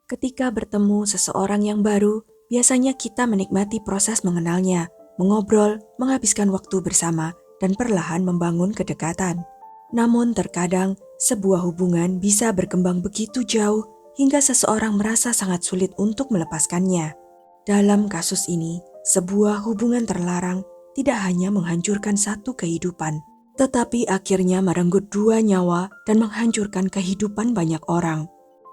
Ketika bertemu seseorang yang baru, biasanya kita menikmati proses mengenalnya, mengobrol, menghabiskan waktu bersama, dan perlahan membangun kedekatan. Namun terkadang, sebuah hubungan bisa berkembang begitu jauh hingga seseorang merasa sangat sulit untuk melepaskannya. Dalam kasus ini, sebuah hubungan terlarang tidak hanya menghancurkan satu kehidupan, tetapi akhirnya merenggut dua nyawa dan menghancurkan kehidupan banyak orang.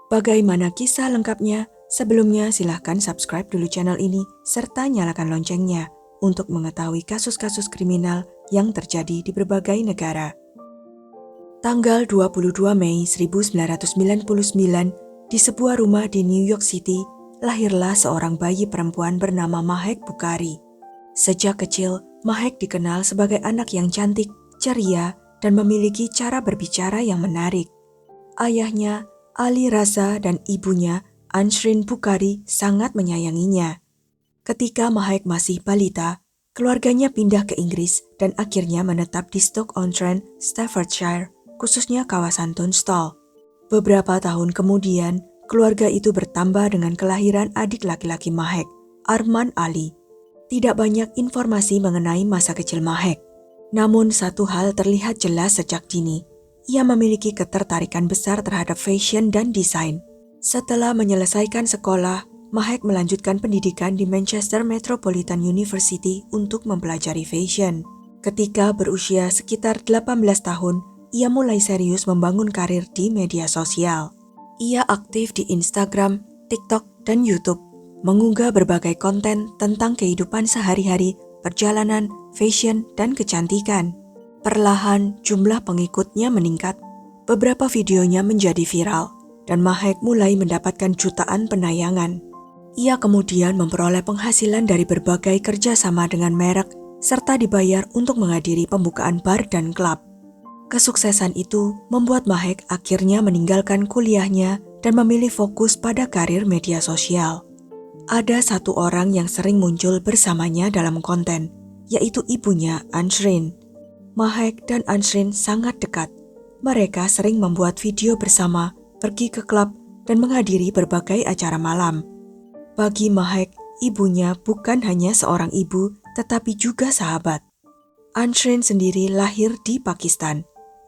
Bagaimana kisah lengkapnya? Sebelumnya silahkan subscribe dulu channel ini serta nyalakan loncengnya untuk mengetahui kasus-kasus kriminal yang terjadi di berbagai negara. Tanggal 22 Mei 1999, di sebuah rumah di New York City, lahirlah seorang bayi perempuan bernama Mahek Bukhari. Sejak kecil, Mahek dikenal sebagai anak yang cantik, ceria, dan memiliki cara berbicara yang menarik. Ayahnya, Ali Raza, dan ibunya, Anshrin Bukhari, sangat menyayanginya. Ketika Mahek masih balita, keluarganya pindah ke Inggris dan akhirnya menetap di Stoke-on-Trent, Staffordshire, khususnya kawasan Tunstall. Beberapa tahun kemudian, keluarga itu bertambah dengan kelahiran adik laki-laki Mahek, Arman Ali. Tidak banyak informasi mengenai masa kecil Mahek. Namun satu hal terlihat jelas sejak dini. Ia memiliki ketertarikan besar terhadap fashion dan desain. Setelah menyelesaikan sekolah, Mahek melanjutkan pendidikan di Manchester Metropolitan University untuk mempelajari fashion. Ketika berusia sekitar 18 tahun, ia mulai serius membangun karir di media sosial. Ia aktif di Instagram, TikTok, dan YouTube, mengunggah berbagai konten tentang kehidupan sehari-hari, perjalanan, fashion, dan kecantikan. Perlahan, jumlah pengikutnya meningkat. Beberapa videonya menjadi viral, dan Mahek mulai mendapatkan jutaan penayangan. Ia kemudian memperoleh penghasilan dari berbagai kerjasama dengan merek, serta dibayar untuk menghadiri pembukaan bar dan klub. Kesuksesan itu membuat Mahek akhirnya meninggalkan kuliahnya dan memilih fokus pada karir media sosial. Ada satu orang yang sering muncul bersamanya dalam konten, yaitu ibunya, Anshrin. Mahek dan Anshrin sangat dekat. Mereka sering membuat video bersama, pergi ke klub, dan menghadiri berbagai acara malam. Bagi Mahek, ibunya bukan hanya seorang ibu, tetapi juga sahabat. Anshrin sendiri lahir di Pakistan.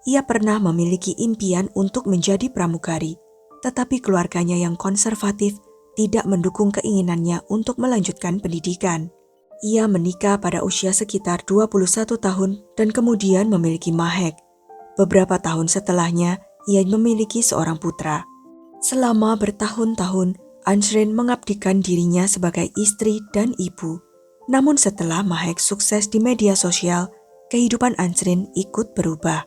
Ia pernah memiliki impian untuk menjadi pramugari, tetapi keluarganya yang konservatif tidak mendukung keinginannya untuk melanjutkan pendidikan. Ia menikah pada usia sekitar 21 tahun dan kemudian memiliki Mahek. Beberapa tahun setelahnya, ia memiliki seorang putra. Selama bertahun-tahun, Anshrin mengabdikan dirinya sebagai istri dan ibu. Namun setelah Mahek sukses di media sosial, kehidupan Anshrin ikut berubah.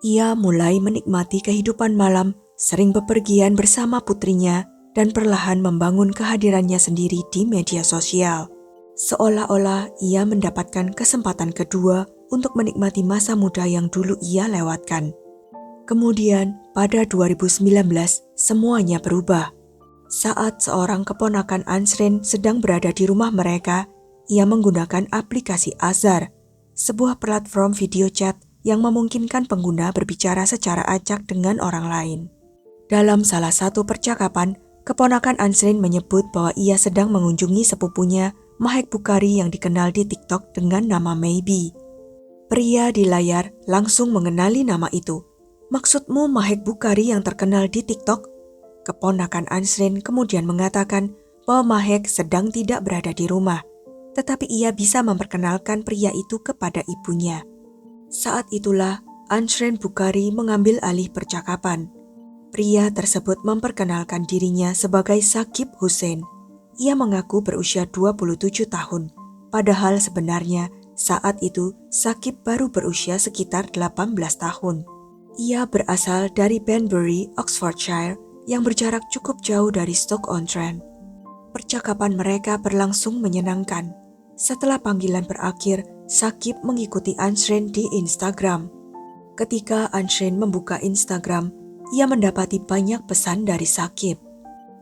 Ia mulai menikmati kehidupan malam, sering bepergian bersama putrinya, dan perlahan membangun kehadirannya sendiri di media sosial. Seolah-olah ia mendapatkan kesempatan kedua untuk menikmati masa muda yang dulu ia lewatkan. Kemudian, pada 2019, semuanya berubah. Saat seorang keponakan Anshrin sedang berada di rumah mereka, ia menggunakan aplikasi Azar, sebuah platform video chat yang memungkinkan pengguna berbicara secara acak dengan orang lain. Dalam salah satu percakapan, keponakan Anshrin menyebut bahwa ia sedang mengunjungi sepupunya, Mahek Bukhari yang dikenal di TikTok dengan nama Maybe. Pria di layar langsung mengenali nama itu. "Maksudmu Mahek Bukhari yang terkenal di TikTok?" Keponakan Anshrin kemudian mengatakan bahwa Mahek sedang tidak berada di rumah, tetapi ia bisa memperkenalkan pria itu kepada ibunya. Saat itulah Anshrin Bukhari mengambil alih percakapan. Pria tersebut memperkenalkan dirinya sebagai Shakib Hussein. Ia mengaku berusia 27 tahun, padahal sebenarnya saat itu Shakib baru berusia sekitar 18 tahun. Ia berasal dari Banbury, Oxfordshire, yang berjarak cukup jauh dari Stoke-on-Trent. Percakapan mereka berlangsung menyenangkan. Setelah panggilan berakhir, Shakib mengikuti Anshrin di Instagram. Ketika Anshrin membuka Instagram, ia mendapati banyak pesan dari Shakib.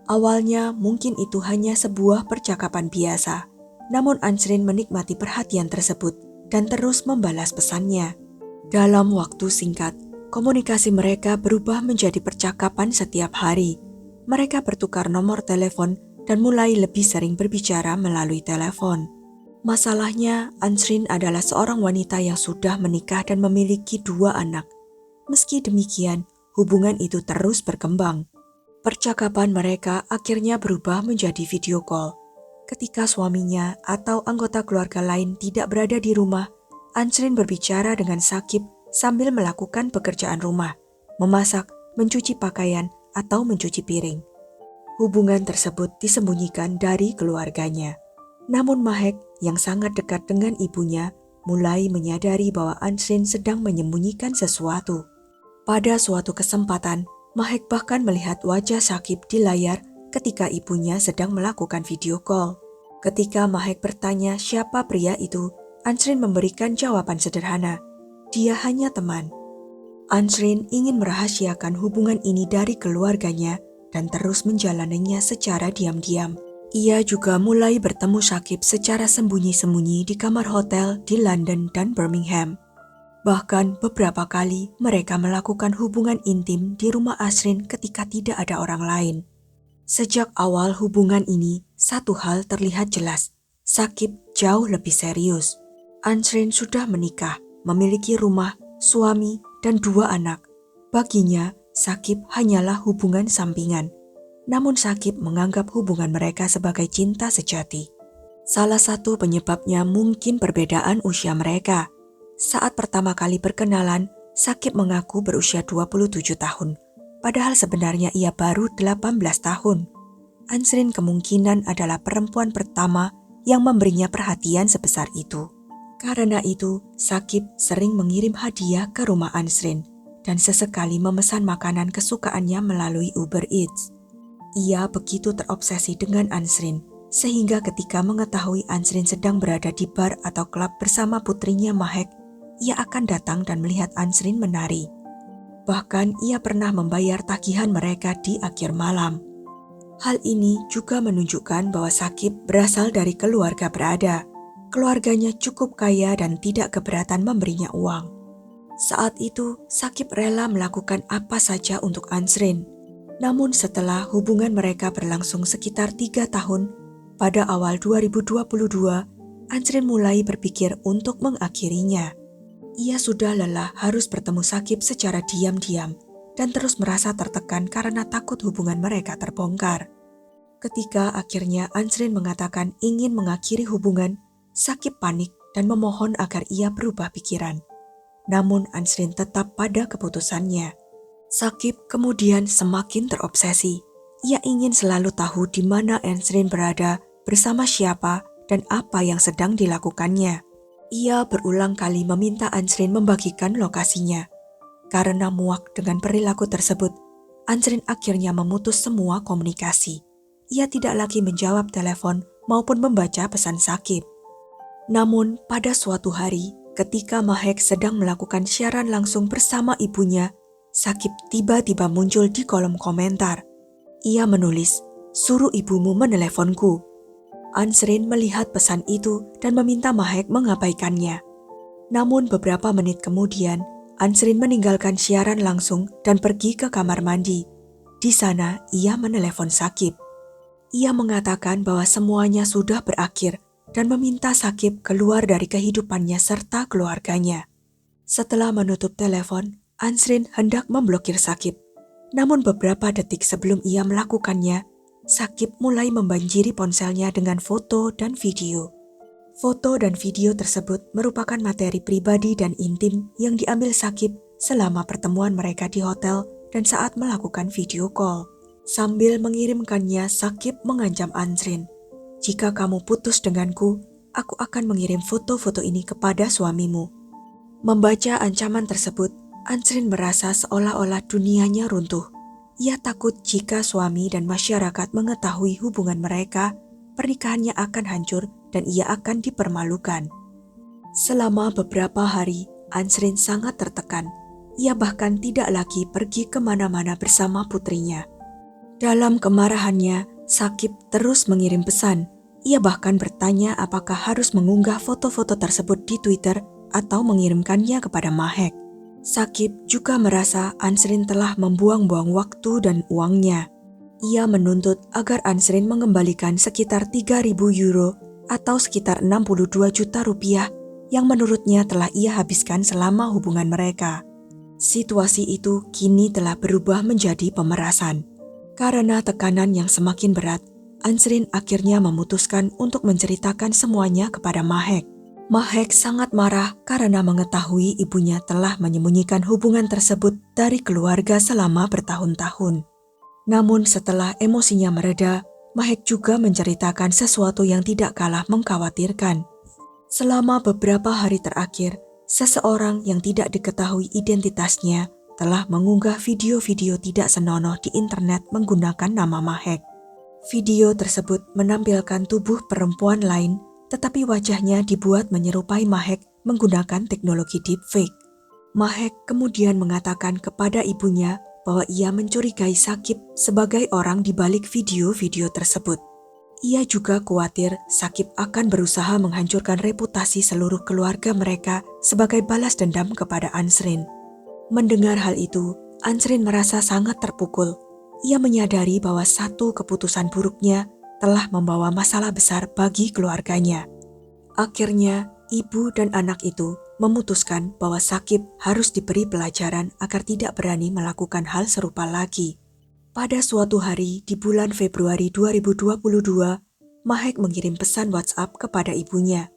Awalnya mungkin itu hanya sebuah percakapan biasa, namun Anshrin menikmati perhatian tersebut dan terus membalas pesannya. Dalam waktu singkat, komunikasi mereka berubah menjadi percakapan setiap hari. Mereka bertukar nomor telepon dan mulai lebih sering berbicara melalui telepon. Masalahnya, Ansrin adalah seorang wanita yang sudah menikah dan memiliki 2 anak. Meski demikian, hubungan itu terus berkembang. Percakapan mereka akhirnya berubah menjadi video call. Ketika suaminya atau anggota keluarga lain tidak berada di rumah, Ansrin berbicara dengan Sakib sambil melakukan pekerjaan rumah, memasak, mencuci pakaian, atau mencuci piring. Hubungan tersebut disembunyikan dari keluarganya. Namun Mahek yang sangat dekat dengan ibunya mulai menyadari bahwa Ansrin sedang menyembunyikan sesuatu. Pada suatu kesempatan, Mahek bahkan melihat wajah Sakib di layar ketika ibunya sedang melakukan video call. Ketika Mahek bertanya siapa pria itu, Ansrin memberikan jawaban sederhana. Dia hanya teman. Ansrin ingin merahasiakan hubungan ini dari keluarganya dan terus menjalaninya secara diam-diam. Ia juga mulai bertemu Sakib secara sembunyi-sembunyi di kamar hotel di London dan Birmingham. Bahkan beberapa kali mereka melakukan hubungan intim di rumah Ansrin ketika tidak ada orang lain. Sejak awal hubungan ini, satu hal terlihat jelas. Sakib jauh lebih serius. Ansrin sudah menikah, memiliki rumah, suami, dan 2 anak. Baginya, Sakib hanyalah hubungan sampingan. Namun Sakib menganggap hubungan mereka sebagai cinta sejati. Salah satu penyebabnya mungkin perbedaan usia mereka. Saat pertama kali berkenalan, Sakib mengaku berusia 27 tahun, padahal sebenarnya ia baru 18 tahun. Ansrin kemungkinan adalah perempuan pertama yang memberinya perhatian sebesar itu. Karena itu, Sakib sering mengirim hadiah ke rumah Ansrin dan sesekali memesan makanan kesukaannya melalui Uber Eats. Ia begitu terobsesi dengan Ansrin, sehingga ketika mengetahui Ansrin sedang berada di bar atau klub bersama putrinya Mahek, ia akan datang dan melihat Ansrin menari. Bahkan ia pernah membayar tagihan mereka di akhir malam. Hal ini juga menunjukkan bahwa Sakib berasal dari keluarga berada. Keluarganya cukup kaya dan tidak keberatan memberinya uang. Saat itu, Sakib rela melakukan apa saja untuk Ansrin. Namun setelah hubungan mereka berlangsung sekitar 3 tahun, pada awal 2022, Ansrin mulai berpikir untuk mengakhirinya. Ia sudah lelah harus bertemu Sakib secara diam-diam dan terus merasa tertekan karena takut hubungan mereka terbongkar. Ketika akhirnya Ansrin mengatakan ingin mengakhiri hubungan, Sakib panik dan memohon agar ia berubah pikiran. Namun Ansrin tetap pada keputusannya. Sakib kemudian semakin terobsesi. Ia ingin selalu tahu di mana Ansrin berada, bersama siapa, dan apa yang sedang dilakukannya. Ia berulang kali meminta Ansrin membagikan lokasinya. Karena muak dengan perilaku tersebut, Ansrin akhirnya memutus semua komunikasi. Ia tidak lagi menjawab telepon maupun membaca pesan Sakib. Namun pada suatu hari, ketika Mahek sedang melakukan siaran langsung bersama ibunya, Sakib tiba-tiba muncul di kolom komentar. Ia menulis, "Suruh ibumu meneleponku." Ansrin melihat pesan itu dan meminta Mahek mengabaikannya. Namun beberapa menit kemudian, Ansrin meninggalkan siaran langsung dan pergi ke kamar mandi. Di sana, ia menelepon Sakib. Ia mengatakan bahwa semuanya sudah berakhir dan meminta Sakib keluar dari kehidupannya serta keluarganya. Setelah menutup telepon, Ansrin hendak memblokir Sakib. Namun beberapa detik sebelum ia melakukannya, Sakib mulai membanjiri ponselnya dengan foto dan video. Foto dan video tersebut merupakan materi pribadi dan intim yang diambil Sakib selama pertemuan mereka di hotel dan saat melakukan video call. Sambil mengirimkannya, Sakib mengancam Ansrin, "Jika kamu putus denganku, aku akan mengirim foto-foto ini kepada suamimu." Membaca ancaman tersebut, Ansrin merasa seolah-olah dunianya runtuh. Ia takut jika suami dan masyarakat mengetahui hubungan mereka, pernikahannya akan hancur dan ia akan dipermalukan. Selama beberapa hari, Ansrin sangat tertekan. Ia bahkan tidak lagi pergi kemana-mana bersama putrinya. Dalam kemarahannya, Sakib terus mengirim pesan. Ia bahkan bertanya apakah harus mengunggah foto-foto tersebut di Twitter atau mengirimkannya kepada Mahek. Sakib juga merasa Ansrin telah membuang-buang waktu dan uangnya. Ia menuntut agar Ansrin mengembalikan sekitar 3.000 euro atau sekitar 62 juta rupiah yang menurutnya telah ia habiskan selama hubungan mereka. Situasi itu kini telah berubah menjadi pemerasan. Karena tekanan yang semakin berat, Ansrin akhirnya memutuskan untuk menceritakan semuanya kepada Mahek. Mahek sangat marah karena mengetahui ibunya telah menyembunyikan hubungan tersebut dari keluarga selama bertahun-tahun. Namun setelah emosinya mereda, Mahek juga menceritakan sesuatu yang tidak kalah mengkhawatirkan. Selama beberapa hari terakhir, seseorang yang tidak diketahui identitasnya telah mengunggah video-video tidak senonoh di internet menggunakan nama Mahek. Video tersebut menampilkan tubuh perempuan lain, tetapi wajahnya dibuat menyerupai Mahek menggunakan teknologi deepfake. Mahek kemudian mengatakan kepada ibunya bahwa ia mencurigai Sakib sebagai orang di balik video-video tersebut. Ia juga khawatir Sakib akan berusaha menghancurkan reputasi seluruh keluarga mereka sebagai balas dendam kepada Ansrin. Mendengar hal itu, Ansrin merasa sangat terpukul. Ia menyadari bahwa satu keputusan buruknya telah membawa masalah besar bagi keluarganya. Akhirnya, ibu dan anak itu memutuskan bahwa Sakib harus diberi pelajaran agar tidak berani melakukan hal serupa lagi. Pada suatu hari di bulan Februari 2022, Mahek mengirim pesan WhatsApp kepada ibunya.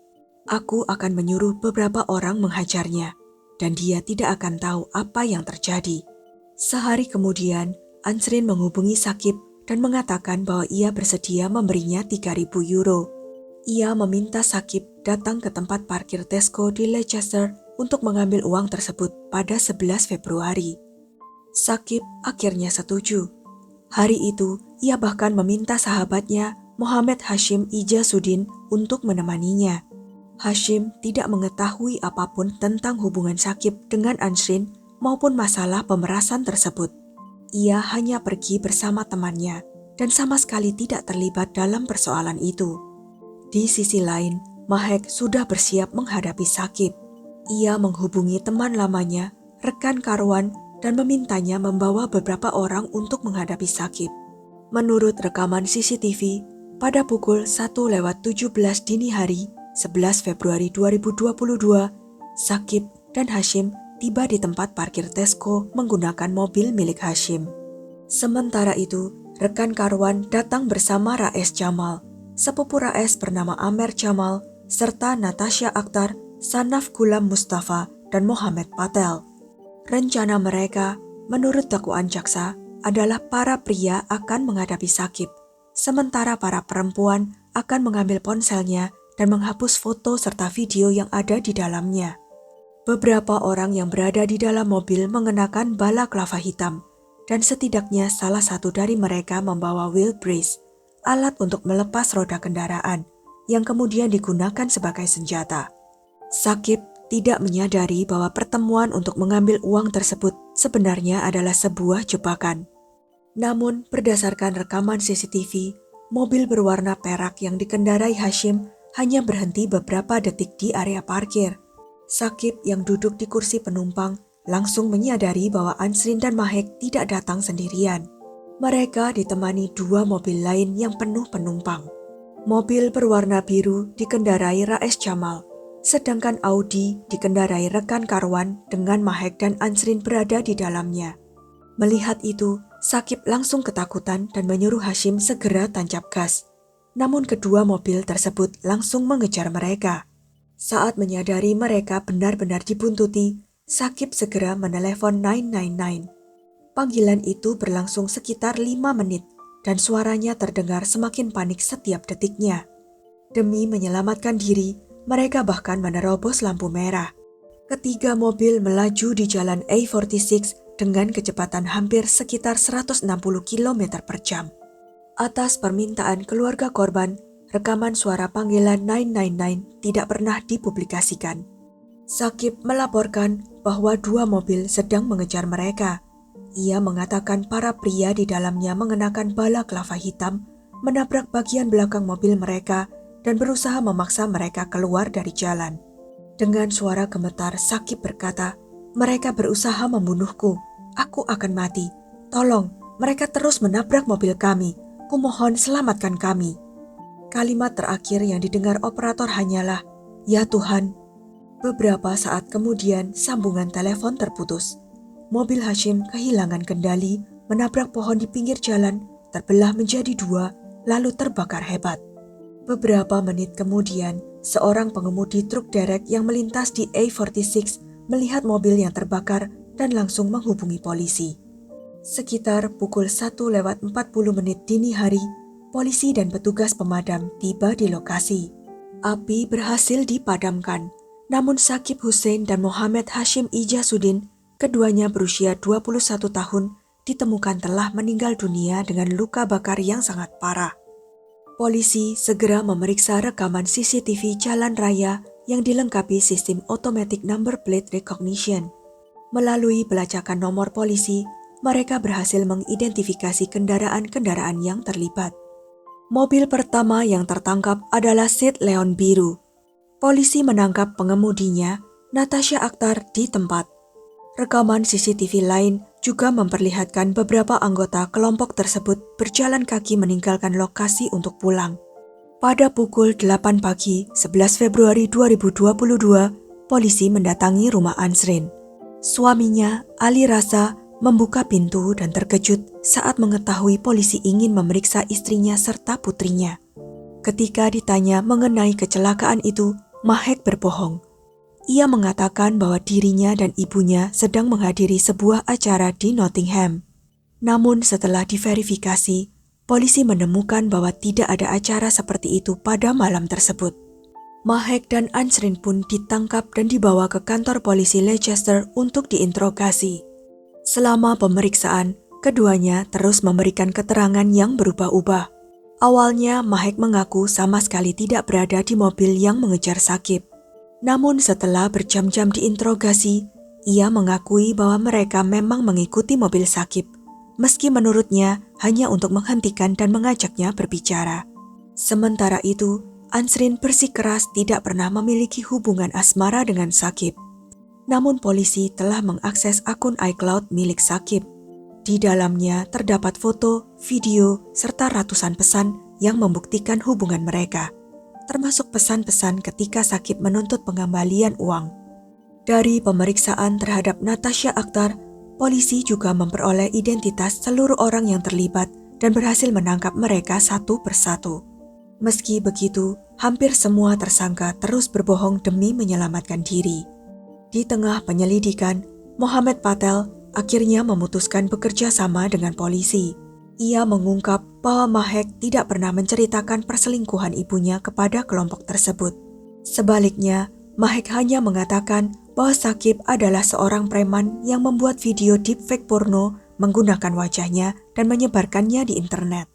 Aku akan menyuruh beberapa orang menghajarnya, dan dia tidak akan tahu apa yang terjadi. Sehari kemudian, Ansrin menghubungi Sakib dan mengatakan bahwa ia bersedia memberinya 3.000 euro. Ia meminta Sakib datang ke tempat parkir Tesco di Leicester untuk mengambil uang tersebut pada 11 Februari. Sakib akhirnya setuju. Hari itu, ia bahkan meminta sahabatnya Muhammad Hashim Ijazudin untuk menemaninya. Hashim tidak mengetahui apapun tentang hubungan Sakib dengan Ansrin maupun masalah pemerasan tersebut. Ia hanya pergi bersama temannya dan sama sekali tidak terlibat dalam persoalan itu. Di sisi lain, Mahek sudah bersiap menghadapi Sakib. Ia menghubungi teman lamanya, rekan Karwan, dan memintanya membawa beberapa orang untuk menghadapi Sakib. Menurut rekaman CCTV, pada pukul 1:17 dini hari, 11 Februari 2022, Sakib dan Hashim tiba di tempat parkir Tesco menggunakan mobil milik Hashim. Sementara itu, rekan Karwan datang bersama Raes Jamal, sepupu Raes bernama Amer Jamal, serta Natasha Akhtar, Sanaf Gulam Mustafa, dan Mohamed Patel. Rencana mereka, menurut dakwaan jaksa, adalah para pria akan menghadapi Sakib, sementara para perempuan akan mengambil ponselnya dan menghapus foto serta video yang ada di dalamnya. Beberapa orang yang berada di dalam mobil mengenakan balaklava hitam, dan setidaknya salah satu dari mereka membawa wheel brace, alat untuk melepas roda kendaraan, yang kemudian digunakan sebagai senjata. Sakib tidak menyadari bahwa pertemuan untuk mengambil uang tersebut sebenarnya adalah sebuah jebakan. Namun, berdasarkan rekaman CCTV, mobil berwarna perak yang dikendarai Hashim hanya berhenti beberapa detik di area parkir. Sakib yang duduk di kursi penumpang langsung menyadari bahwa Ansrin dan Mahek tidak datang sendirian. Mereka ditemani dua mobil lain yang penuh penumpang. Mobil berwarna biru dikendarai Raes Jamal, sedangkan Audi dikendarai rekan Karwan dengan Mahek dan Ansrin berada di dalamnya. Melihat itu, Sakib langsung ketakutan dan menyuruh Hashim segera tancap gas. Namun kedua mobil tersebut langsung mengejar mereka. Saat menyadari mereka benar-benar dibuntuti, Sakib segera menelepon 999. Panggilan itu berlangsung sekitar 5 menit dan suaranya terdengar semakin panik setiap detiknya. Demi menyelamatkan diri, mereka bahkan menerobos lampu merah. Ketiga mobil melaju di jalan A46 dengan kecepatan hampir sekitar 160 km per jam. Atas permintaan keluarga korban, rekaman suara panggilan 999 tidak pernah dipublikasikan. Sakib melaporkan bahwa dua mobil sedang mengejar mereka. Ia mengatakan para pria di dalamnya mengenakan balaklava hitam, menabrak bagian belakang mobil mereka dan berusaha memaksa mereka keluar dari jalan. Dengan suara gemetar, Sakib berkata, "Mereka berusaha membunuhku. Aku akan mati. Tolong, Mereka terus menabrak mobil kami. Kumohon selamatkan kami. Kalimat terakhir yang didengar operator hanyalah, "Ya Tuhan." Beberapa saat kemudian sambungan telepon terputus. Mobil Hashim kehilangan kendali, menabrak pohon di pinggir jalan, terbelah menjadi dua, lalu terbakar hebat. Beberapa menit kemudian, seorang pengemudi truk derek yang melintas di A46 melihat mobil yang terbakar dan langsung menghubungi polisi. Sekitar pukul 1:40 dini hari, polisi dan petugas pemadam tiba di lokasi. Api berhasil dipadamkan, namun Sakib Hussein dan Muhammad Hashim Ijasuddin, keduanya berusia 21 tahun, ditemukan telah meninggal dunia dengan luka bakar yang sangat parah. Polisi segera memeriksa rekaman CCTV jalan raya yang dilengkapi sistem automatic number plate recognition. Melalui pelacakan nomor polisi, mereka berhasil mengidentifikasi kendaraan-kendaraan yang terlibat. Mobil pertama yang tertangkap adalah Seat Leon biru. Polisi menangkap pengemudinya, Natasha Akhtar, di tempat. Rekaman CCTV lain juga memperlihatkan beberapa anggota kelompok tersebut berjalan kaki meninggalkan lokasi untuk pulang. Pada pukul 8 pagi, 11 Februari 2022, polisi mendatangi rumah Ansrin. Suaminya, Ali Rasa, membuka pintu dan terkejut saat mengetahui polisi ingin memeriksa istrinya serta putrinya. Ketika ditanya mengenai kecelakaan itu, Mahek berbohong. Ia mengatakan bahwa dirinya dan ibunya sedang menghadiri sebuah acara di Nottingham. Namun setelah diverifikasi, polisi menemukan bahwa tidak ada acara seperti itu pada malam tersebut. Mahek dan Ansrin pun ditangkap dan dibawa ke kantor polisi Leicester untuk diinterogasi. Selama pemeriksaan, keduanya terus memberikan keterangan yang berubah-ubah. Awalnya, Mahek mengaku sama sekali tidak berada di mobil yang mengejar Sakib. Namun setelah berjam-jam diinterogasi, ia mengakui bahwa mereka memang mengikuti mobil Sakib, meski menurutnya hanya untuk menghentikan dan mengajaknya berbicara. Sementara itu, Ansrin bersikeras tidak pernah memiliki hubungan asmara dengan Sakib. Namun polisi telah mengakses akun iCloud milik Sakib. Di dalamnya terdapat foto, video, serta ratusan pesan yang membuktikan hubungan mereka, termasuk pesan-pesan ketika Sakib menuntut pengembalian uang. Dari pemeriksaan terhadap Natasha Akhtar, polisi juga memperoleh identitas seluruh orang yang terlibat dan berhasil menangkap mereka satu persatu. Meski begitu, hampir semua tersangka terus berbohong demi menyelamatkan diri. Di tengah penyelidikan, Mohammed Patel akhirnya memutuskan bekerja sama dengan polisi. Ia mengungkap bahwa Mahek tidak pernah menceritakan perselingkuhan ibunya kepada kelompok tersebut. Sebaliknya, Mahek hanya mengatakan bahwa Sakib adalah seorang preman yang membuat video deepfake porno menggunakan wajahnya dan menyebarkannya di internet.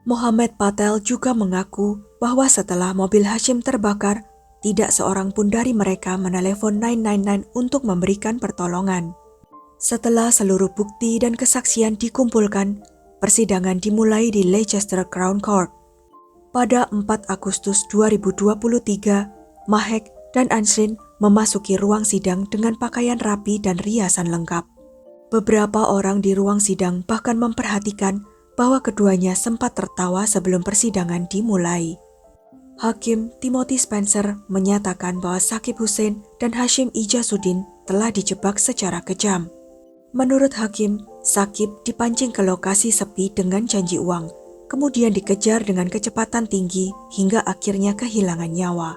Mohammed Patel juga mengaku bahwa setelah mobil Hashim terbakar, tidak seorang pun dari mereka menelepon 999 untuk memberikan pertolongan. Setelah seluruh bukti dan kesaksian dikumpulkan, persidangan dimulai di Leicester Crown Court. Pada 4 Agustus 2023, Mahek dan Ansrin memasuki ruang sidang dengan pakaian rapi dan riasan lengkap. Beberapa orang di ruang sidang bahkan memperhatikan bahwa keduanya sempat tertawa sebelum persidangan dimulai. Hakim Timothy Spencer menyatakan bahwa Sakib Hussein dan Hashim Ijasuddin telah dijebak secara kejam. Menurut Hakim, Sakib dipancing ke lokasi sepi dengan janji uang, kemudian dikejar dengan kecepatan tinggi hingga akhirnya kehilangan nyawa.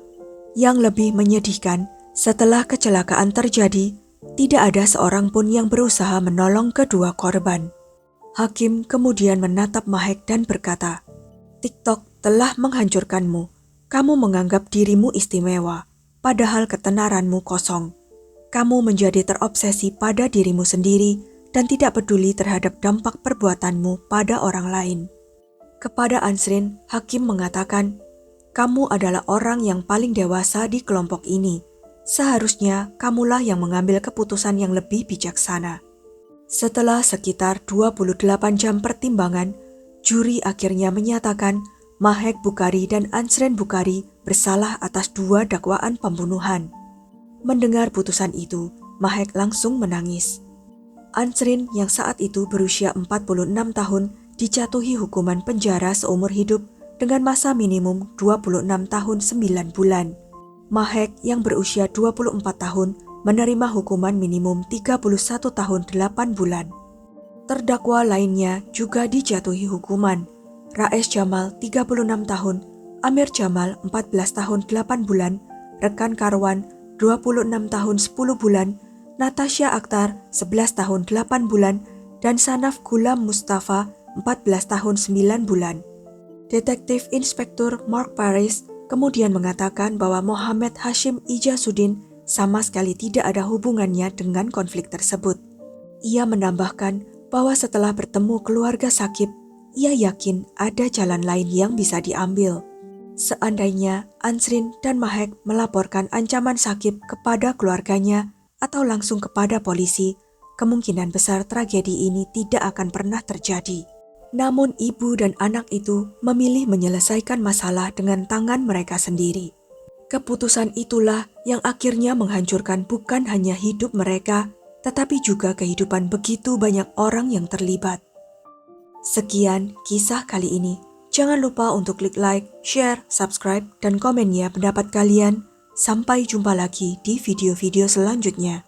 Yang lebih menyedihkan, setelah kecelakaan terjadi, tidak ada seorang pun yang berusaha menolong kedua korban. Hakim kemudian menatap Mahek dan berkata, "TikTok telah menghancurkanmu. Kamu menganggap dirimu istimewa, padahal ketenaranmu kosong. Kamu menjadi terobsesi pada dirimu sendiri dan tidak peduli terhadap dampak perbuatanmu pada orang lain." Kepada Ansrin, Hakim mengatakan, "Kamu adalah orang yang paling dewasa di kelompok ini. Seharusnya kamulah yang mengambil keputusan yang lebih bijaksana." Setelah sekitar 28 jam pertimbangan, juri akhirnya menyatakan Mahek Bukhari dan Ansrin Bukhari bersalah atas 2 dakwaan pembunuhan. Mendengar putusan itu, Mahek langsung menangis. Ansrin yang saat itu berusia 46 tahun dijatuhi hukuman penjara seumur hidup dengan masa minimum 26 tahun 9 bulan. Mahek yang berusia 24 tahun menerima hukuman minimum 31 tahun 8 bulan. Terdakwa lainnya juga dijatuhi hukuman. Raes Jamal 36 tahun, Amir Jamal 14 tahun 8 bulan, rekan Karwan 26 tahun 10 bulan, Natasha Akhtar 11 tahun 8 bulan, dan Sanaf Gulam Mustafa 14 tahun 9 bulan. Detektif Inspektur Mark Paris kemudian mengatakan bahwa Muhammad Hashim Ijasuddin sama sekali tidak ada hubungannya dengan konflik tersebut. Ia menambahkan bahwa setelah bertemu keluarga Shakib, ia yakin ada jalan lain yang bisa diambil. Seandainya Ansrin dan Mahek melaporkan ancaman Shakib kepada keluarganya atau langsung kepada polisi, kemungkinan besar tragedi ini tidak akan pernah terjadi. Namun ibu dan anak itu memilih menyelesaikan masalah dengan tangan mereka sendiri. Keputusan itulah yang akhirnya menghancurkan bukan hanya hidup mereka, tetapi juga kehidupan begitu banyak orang yang terlibat. Sekian kisah kali ini. Jangan lupa untuk klik like, share, subscribe, dan komen ya pendapat kalian. Sampai jumpa lagi di video-video selanjutnya.